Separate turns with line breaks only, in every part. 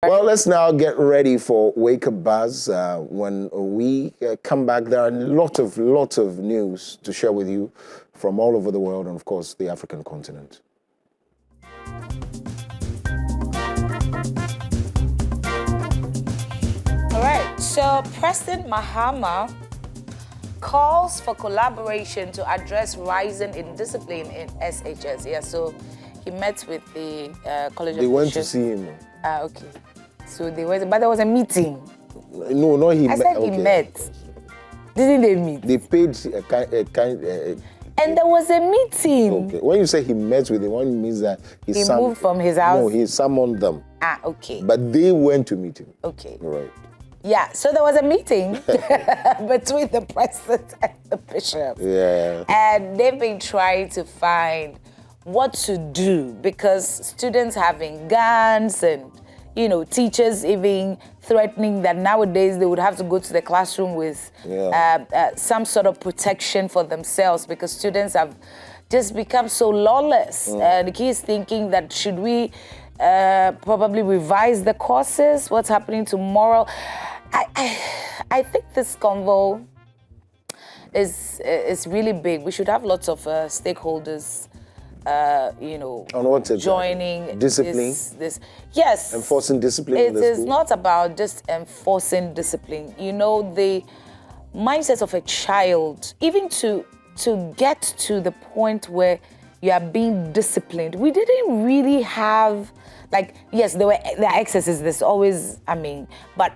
Well, let's now get ready for Wake Up Buzz. When we come back, there are a lot of news to share with you from all over the world and, of course, the African continent.
All right, so President Mahama calls for collaboration to address rising indiscipline in SHS. Yeah, so he met with the College of
They went to see him.
Okay. So they went, but there was a meeting.
No, no, he
I
met.
said he met. Didn't they meet?
They paid a kind.
And there was a meeting.
Okay. When you say he met with them, one means that
He moved from his house?
No, he summoned them.
Okay.
But they went to meet him.
Okay.
Right.
Yeah, so there was a meeting between the president and the bishop.
Yeah.
And they've been trying to find what to do because students having guns and, you know, teachers even threatening that nowadays they would have to go to the classroom with some sort of protection for themselves because students have just become so lawless. The key is thinking that should we probably revise the courses? What's happening tomorrow? I think this convo is really big. We should have lots of stakeholders, you know,
On what
joining
discipline.
This yes,
Enforcing discipline.
It
in the
is
school.
not about just enforcing discipline. You know, the mindset of a child, even to get to the point where you are being disciplined. We didn't really have, like, yes, there are excesses. There's always, but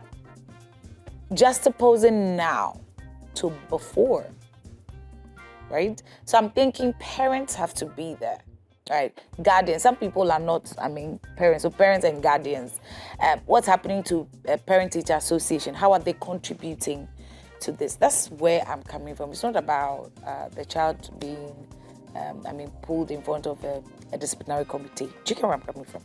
just opposing now to before, right? So I'm thinking parents have to be there, right? Guardians, some people are not, parents, so parents and guardians. What's happening to Parent-Teacher Association? How are they contributing to this? That's where I'm coming from. It's not about the child being, pulled in front of a disciplinary committee. Do you get where I'm coming from?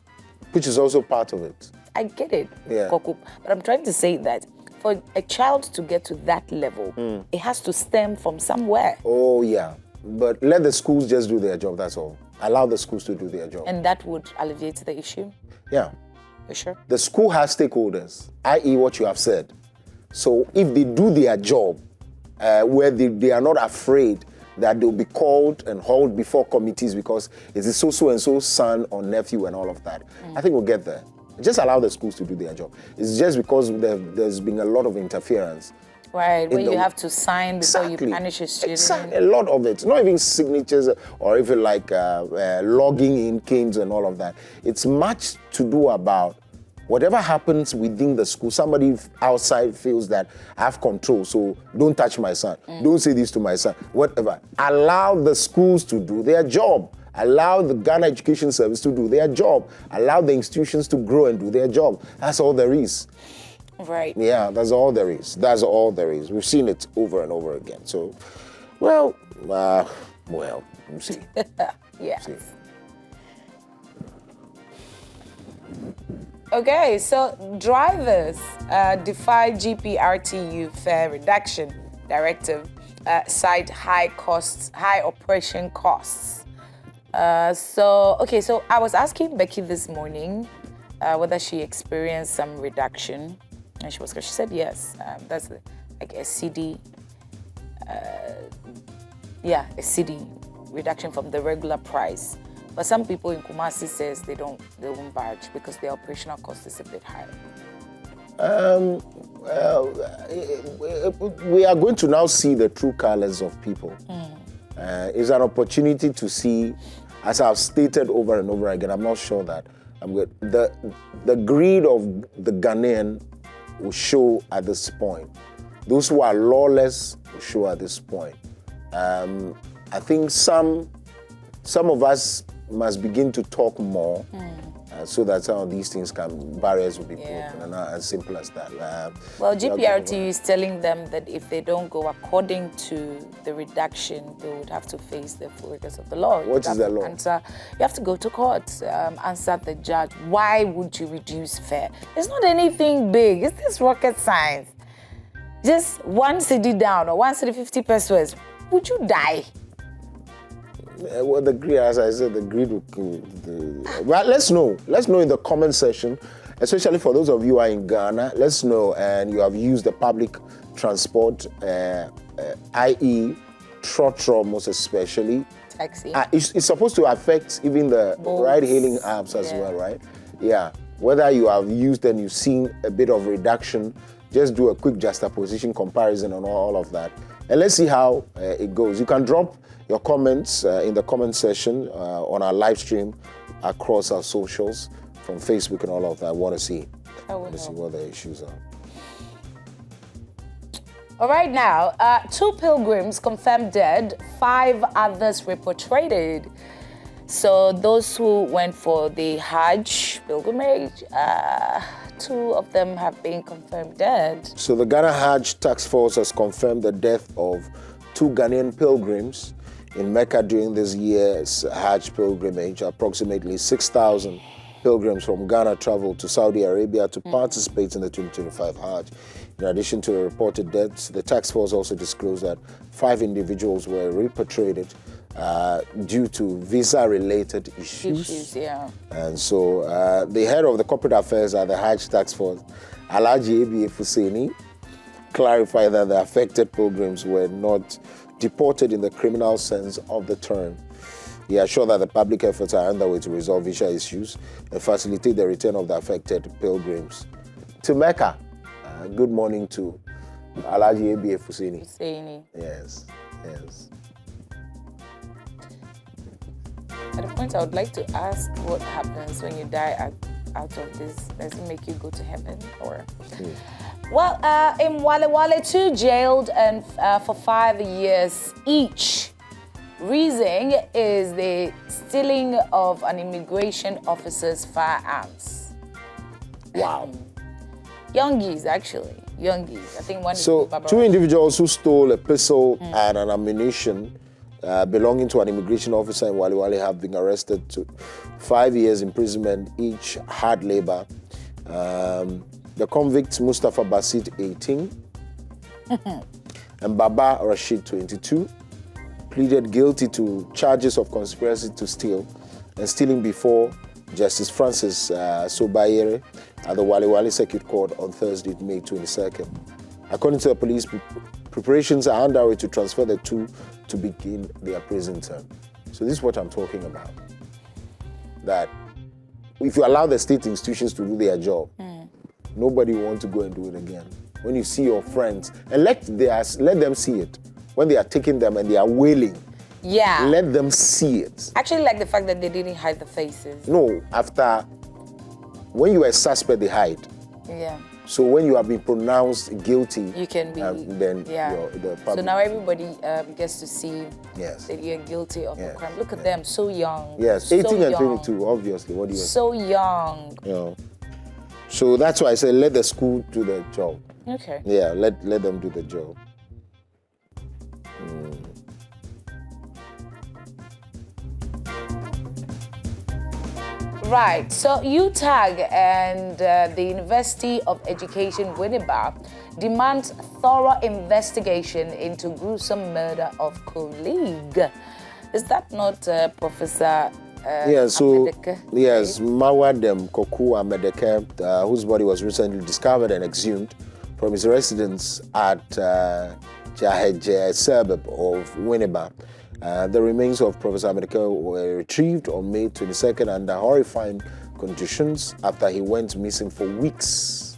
Which is also part of it.
I get it,
Yeah.
Koku, but I'm trying to say that for a child to get to that level, it has to stem from somewhere.
Oh, yeah. But let the schools just do their job, that's all. Allow the schools to do their job.
And that would alleviate the issue?
Yeah.
You sure?
The school has stakeholders, i.e. what you have said. So if they do their job, where they are not afraid that they'll be called and hauled before committees because it's a so-and-so son or nephew and all of that, I think we'll get there. Just allow the schools to do their job. It's just because there's been a lot of interference.
Right, where you have to sign before
Exactly.
you punish a student.
Exactly. A lot of it. Not even signatures or even like logging in games and all of that. It's much to do about whatever happens within the school. Somebody outside feels that I have control, so don't touch my son. Don't say this to my son. Whatever. Allow the schools to do their job. Allow the Ghana Education Service to do their job. Allow the institutions to grow and do their job. That's all there is.
Right.
Yeah, that's all there is. That's all there is. We've seen it over and over again. So, we'll see.
Yeah.
See.
Okay, so drivers defy GPRTU fare reduction directive, cite high operation costs. So I was asking Becky this morning whether she experienced some reduction, and she said yes. That's like a CD, a CD reduction from the regular price. But some people in Kumasi says they won't budge because their operational cost is a bit higher.
We are going to now see the true colors of people. It's an opportunity to see, as I've stated over and over again, I'm not sure that I'm good. The greed of the Ghanaian will show at this point. Those who are lawless will show at this point. I think some of us must begin to talk more so that some of these things barriers will be broken, and not as simple as that.
Well, GPRTU is telling them that if they don't go according to the reduction, they would have to face the full rigors of the law.
What is the law?
You have to go to court, answer the judge. Why would you reduce fare? It's not anything big. It's this rocket science. Just 1 cedi down or 1 cedi 50 pesos. Would you die?
Well, the greed, as I said, the greed will kill. Well, let's know. Let's know in the comment section. especially for those of you who are in Ghana, let's know, and you have used the public transport, i.e. Trotro most especially.
Taxi.
It's supposed to affect even the
Boats.
ride-hailing apps as well, right? Yeah. Whether you have used and you've seen a bit of reduction, just do a quick juxtaposition comparison on all of that. And let's see how it goes. You can drop your comments in the comment section on our live stream across our socials, from Facebook and all of that. I want to see what the issues are.
All right, now, 2 pilgrims confirmed dead, 5 others repatriated. So those who went for the Hajj pilgrimage, 2 of them have been confirmed dead.
So the Ghana Hajj Task Force has confirmed the death of 2 Ghanaian pilgrims in Mecca during this year's Hajj pilgrimage. Approximately 6,000 pilgrims from Ghana traveled to Saudi Arabia to participate in the 2025 Hajj. In addition to the reported deaths, the task force also disclosed that 5 individuals were repatriated due to visa-related issues. And so the head of the corporate affairs at the Hajj Task Force, Alhaji Abi Fuseni, clarified that the affected pilgrims were not deported in the criminal sense of the term. He assured that the public efforts are underway to resolve visa issues and facilitate the return of the affected pilgrims to Mecca. Good morning to Alhaji Abi Fuseni. Yes.
At the point, I would like to ask what happens when you die out of this. Does it make you go to heaven or? Well, in Wale Wale, 2 jailed and for 5 years each. Reason is the stealing of an immigration officer's firearms.
Wow.
Youngies, actually. Youngies. I think one is
So,
Barbara.
2 individuals who stole a pistol and an ammunition belonging to an immigration officer in Wale Wale have been arrested to 5 years imprisonment, each hard labor. The convicts, Mustafa Basit, 18, and Baba Rashid, 22, pleaded guilty to charges of conspiracy to steal and stealing before Justice Francis Sobayere at the Wale Wale Circuit Court on Thursday, May 22nd. According to the police, preparations are underway to transfer the 2 to begin their prison term. So this is what I'm talking about. That if you allow the state institutions to do their job, nobody will want to go and do it again. When you see your friends, and let them see it. When they are taking them and they are wailing, let them see it.
Actually, like the fact that they didn't hide the faces.
No, after, when you are a suspect, they hide.
Yeah.
So when you have been pronounced guilty,
You can be.
then the public.
So now everybody gets to see
Yes.
that you're guilty of a
Yes.
crime. Look at them, so young.
Yes,
so
18 and
young.
22, obviously. What do you
So young.
you know? So that's why I said let the school do the job.
Okay.
Yeah, let them do the job.
Right. So UTAG and the University of Education Winneba demands thorough investigation into gruesome murder of colleague. Is that not Professor Amedeke?
Yes, Mawadem Koku Amedeke, whose body was recently discovered and exhumed from his residence at Jaheje suburb of Winneba. The remains of Professor Amedeke were retrieved on May 22nd under horrifying conditions after he went missing for weeks.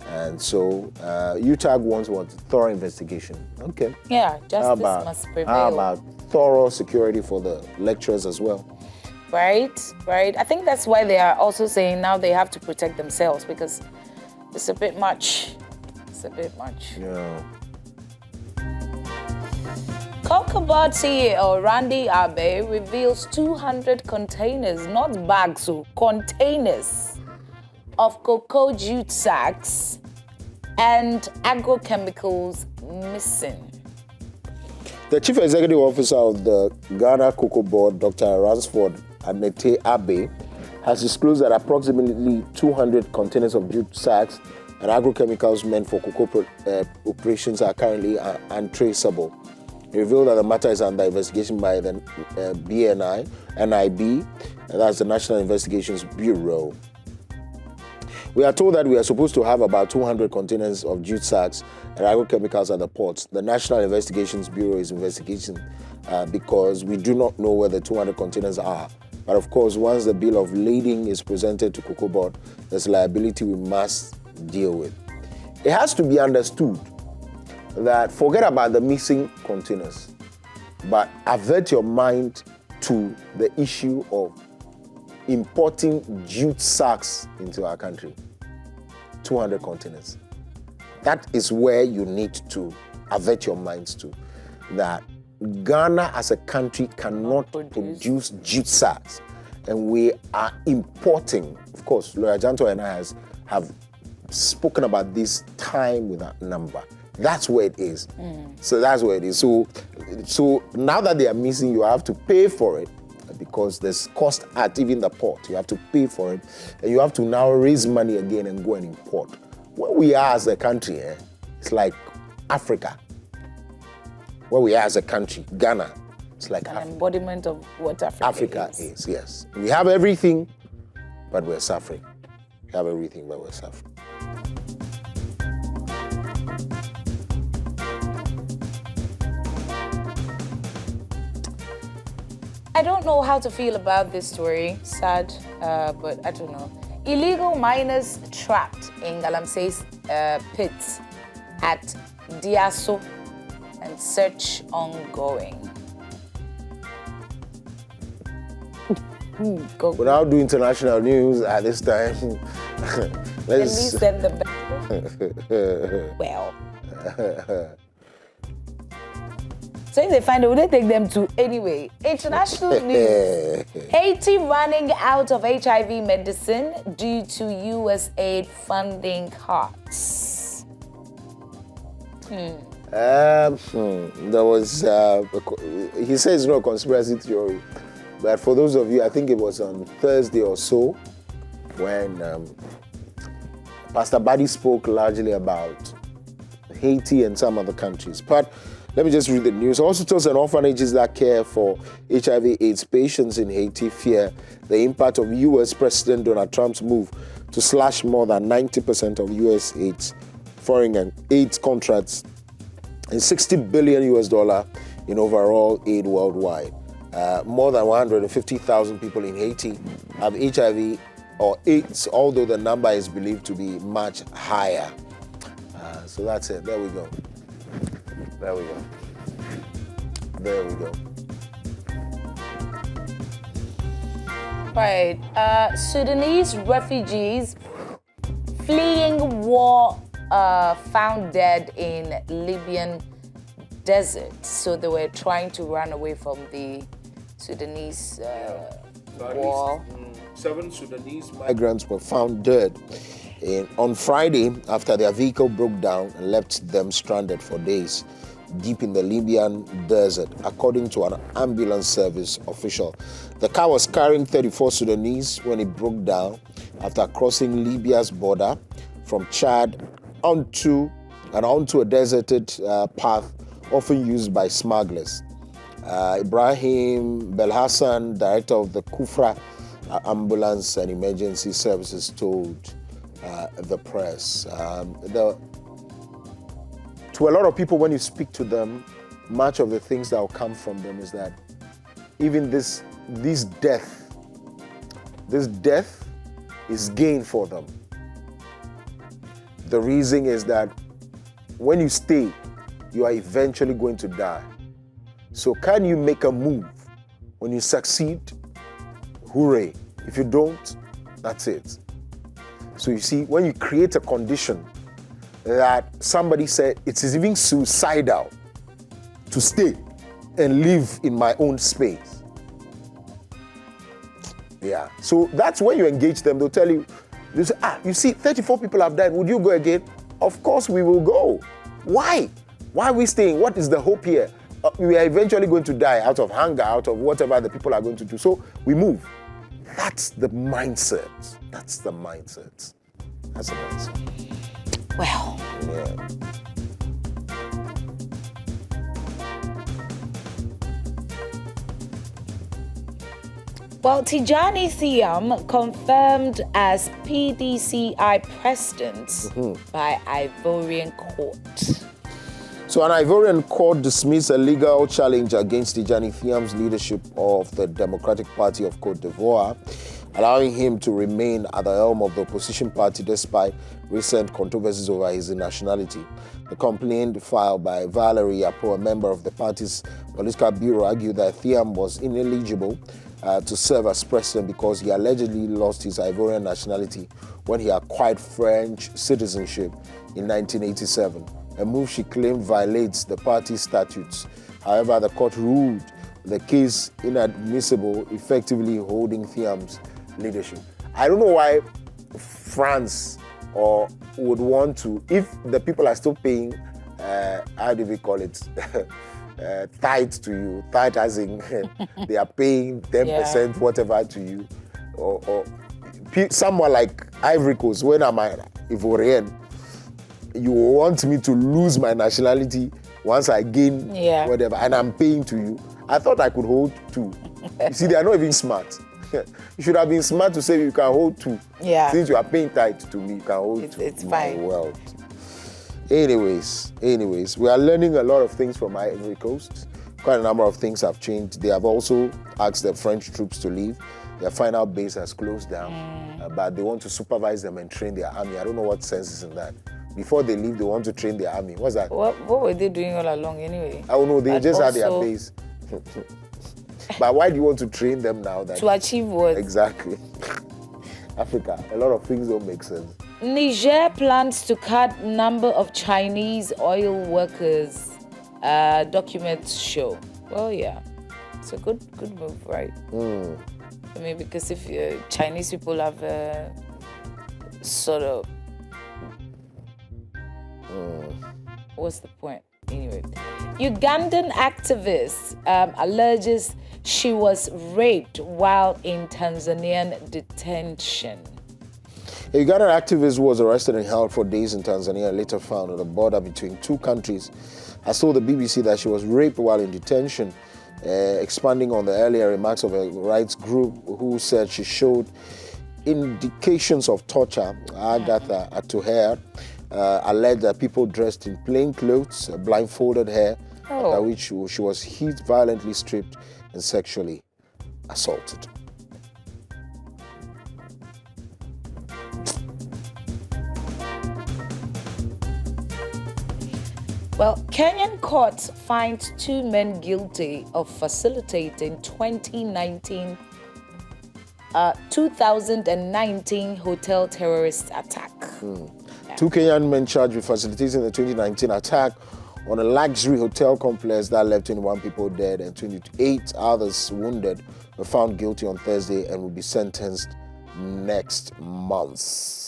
And so UTAG wants thorough investigation. Okay.
Yeah, justice must prevail.
How about thorough security for the lecturers as well?
Right. I think that's why they are also saying now they have to protect themselves because it's a bit much.
Yeah.
Cocobot CEO Randy Abe reveals 200 containers, not bags, containers of cocoa jute sacks and agrochemicals missing.
The Chief Executive Officer of the Ghana Cocoa Board, Dr. Ransford Anete Abe, has disclosed that approximately 200 containers of jute sacks and agrochemicals meant for cocoa operations are currently untraceable. He revealed that the matter is under investigation by the NIB, and that's the National Investigations Bureau. We are told that we are supposed to have about 200 containers of jute sacks and agrochemicals at the ports. The National Investigations Bureau is investigating because we do not know where the 200 containers are. But of course, once the bill of lading is presented to Cocoa Board, there's liability we must deal with. It has to be understood that forget about the missing containers, but avert your mind to the issue of importing jute sacks into our country. 200 containers. That is where you need to avert your minds to. That Ghana as a country cannot produce jute sacks. And we are importing. Of course, Lawyer Janto and I have spoken about this time without number. That's where it is. So that's where it is. So now that they are missing, you have to pay for it because there's cost at even the port. You have to pay for it. And you have to now raise money again and go and import. Where we are as a country, it's like Africa. Where we are as a country, Ghana, it's like
an embodiment of what Africa
is. Yes. We have everything, but we're suffering. We have everything, but we're suffering.
I don't know how to feel about this story. Sad, but I don't know. Illegal miners trapped in Galamsey's pits at Diaso and search ongoing.
We'll now do international news at this time.
At least send the well. So if they find it, will they take them to anyway? International news. Haiti running out of HIV medicine due to USAID funding cuts.
There was, he says it's not a conspiracy theory, but for those of you, I think it was on Thursday or so, when Pastor Buddy spoke largely about Haiti and some other countries. But let me just read the news. Hospitals and orphanages that care for HIV/AIDS patients in Haiti fear the impact of U.S. President Donald Trump's move to slash more than 90% of USAID's foreign and AIDS contracts and $60 billion in overall aid worldwide. More than 150,000 people in Haiti have HIV or AIDS, although the number is believed to be much higher. So that's it. There we go. There we go. There we go.
Right. Sudanese refugees fleeing war found dead in Libyan desert. So they were trying to run away from the Sudanese war.
7 Sudanese migrants were found dead on Friday after their vehicle broke down and left them stranded for days deep in the Libyan desert, according to an ambulance service official. The car was carrying 34 Sudanese when it broke down after crossing Libya's border from Chad onto a deserted path often used by smugglers. Ibrahim Belhassan, director of the Kufra Ambulance and Emergency Services, told the press. To a lot of people, when you speak to them, much of the things that will come from them is that even this death is gain for them. The reason is that when you stay, you are eventually going to die. So can you make a move? When you succeed, hooray. If you don't, that's it. So you see, when you create a condition that somebody said it is even suicidal to stay and live in my own space. Yeah. So that's when you engage them. They'll tell you, they say, you see, 34 people have died. Would you go again? Of course we will go. Why? Why are we staying? What is the hope here? We are eventually going to die out of hunger, out of whatever the people are going to do. So we move. That's the mindset. That's the mindset. That's the mindset.
Well.
Yeah.
Well, Tijani Thiam confirmed as PDCI president by Ivorian court.
So an Ivorian court dismissed a legal challenge against Tijani Thiam's leadership of the Democratic Party of Cote d'Ivoire, allowing him to remain at the helm of the opposition party despite recent controversies over his nationality. The complaint filed by Valerie Apo, a member of the party's political bureau, argued that Thiam was ineligible to serve as president because he allegedly lost his Ivorian nationality when he acquired French citizenship in 1987, a move she claimed violates the party's statutes. However, the court ruled the case inadmissible, effectively holding Thiam's leadership. I don't know why France would want to, if the people are still paying, how do we call it, tithe to you, tithe as in they are paying 10% whatever to you, or someone like Ivory Coast, when I'm Ivorian, you want me to lose my nationality once I gain whatever, and I'm paying to you. I thought I could hold two. You see, they are not even smart. You should have been smart to say you can hold two.
Yeah.
Since you are paying tithe to me, you can hold two.
It's fine.
Well, anyways, we are learning a lot of things from Ivory Coast. Quite a number of things have changed. They have also asked the French troops to leave. Their final base has closed down, but they want to supervise them and train their army. I don't know what sense is in that. Before they leave, they want to train their army. What's that?
What were they doing all along anyway?
I don't know. They just had their base. But why do you want to train them now?
To achieve what?
Exactly. Africa, a lot of things don't make sense.
Niger plans to cut number of Chinese oil workers, documents show. Well, yeah, it's a good move, right? I mean, because if Chinese people have sort of, what's the point? Anyway, Ugandan activist alleges she was raped while in Tanzanian detention.
A Ugandan activist was arrested and held for days in Tanzania and later found on the border between two countries. Has told the BBC that she was raped while in detention, expanding on the earlier remarks of a rights group who said she showed indications of torture. Agatha Atuher alleged that people dressed in plain clothes, blindfolded her, after which she was hit, violently stripped, and sexually assaulted.
Well, Kenyan courts find two men guilty of facilitating 2019 hotel terrorist attack.
Two Kenyan men charged with facilitating the 2019 attack on a luxury hotel complex that left 21 people dead and 28 others wounded were found guilty on Thursday and will be sentenced next month.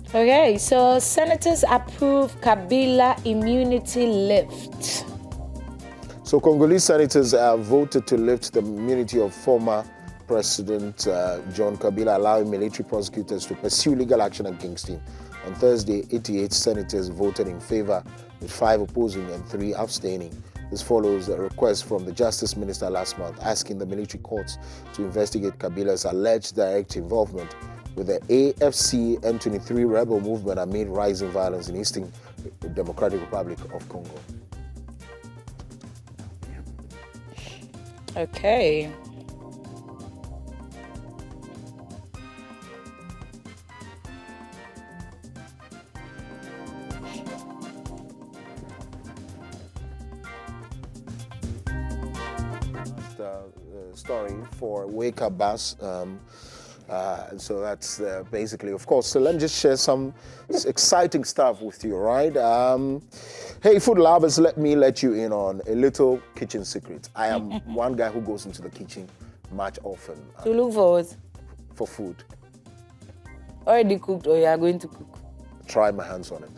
Okay, so senators approve Kabila immunity lift.
So Congolese senators have voted to lift the immunity of former President John Kabila, allowing military prosecutors to pursue legal action against him. On Thursday, 88 senators voted in favor, with 5 opposing and 3 abstaining. This follows a request from the Justice Minister last month asking the military courts to investigate Kabila's alleged direct involvement with the AFC M23 rebel movement amid rising violence in Eastern Democratic Republic of Congo.
Okay.
Story for Wake Up Bus. So that's basically, of course. So let me just share some exciting stuff with you, right? Hey, food lovers, let me let you in on a little kitchen secret. I am one guy who goes into the kitchen much often.
To look for what?
For food.
Already cooked or you are going to cook?
Try my hands on it.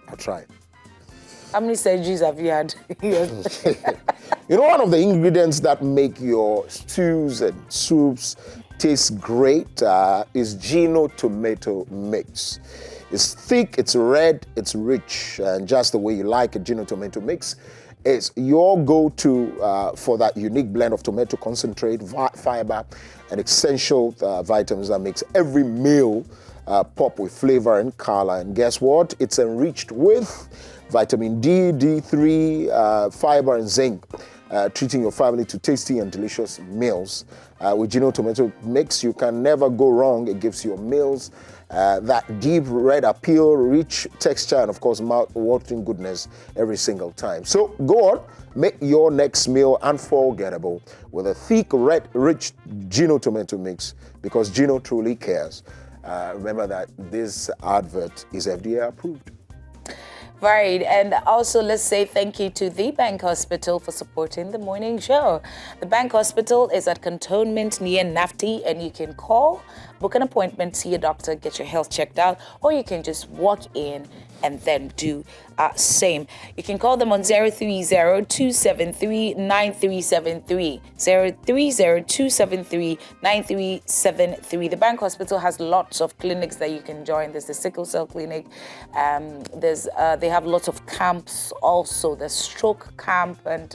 I'll try it.
How many surgeries have you had?
You know, one of the ingredients that make your stews and soups taste great is Gino tomato mix. It's thick, it's red, it's rich, and just the way you like it. Gino Tomato Mix is your go-to for that unique blend of tomato concentrate, fiber, and essential vitamins that makes every meal pop with flavor and color. And guess what? It's enriched with vitamin D, D3, fiber, and zinc, treating your family to tasty and delicious meals. With Gino Tomato Mix, you can never go wrong. It gives your meals that deep red appeal, rich texture, and of course, mouth-watering goodness every single time. So go on, make your next meal unforgettable with a thick, red, rich Gino Tomato Mix, because Gino truly cares. Remember that this advert is FDA approved.
Right, and also let's say thank you to The Bank Hospital for supporting the morning show. The Bank Hospital is at Cantonment near NAFTI, and you can call, book an appointment, see your doctor, get your health checked out, or you can just walk in and then do same. You can call them on 030-273-9373, 030-273-9373. The Bank Hospital has lots of clinics that you can join. There's the sickle cell clinic. They have lots of camps also. The stroke camp and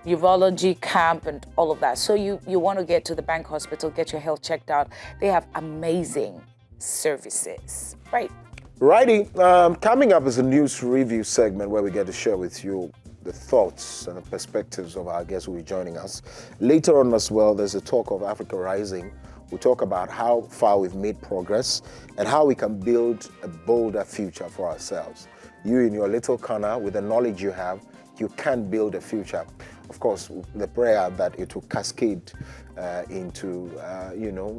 urology camp and all of that. So you want to get to the Bank Hospital, get your health checked out. They have amazing services, right?
Righty, coming up is a news review segment where we get to share with you the thoughts and the perspectives of our guests who will be joining us. Later on as well, there's a talk of Africa Rising. We'll talk about how far we've made progress and how we can build a bolder future for ourselves. You in your little corner, with the knowledge you have, you can build a future. Of course, the prayer that it will cascade into,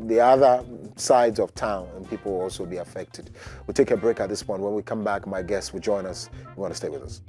the other sides of town, and people will also be affected. We'll take a break at this point. When we come back, my guests will join us. You want to stay with us.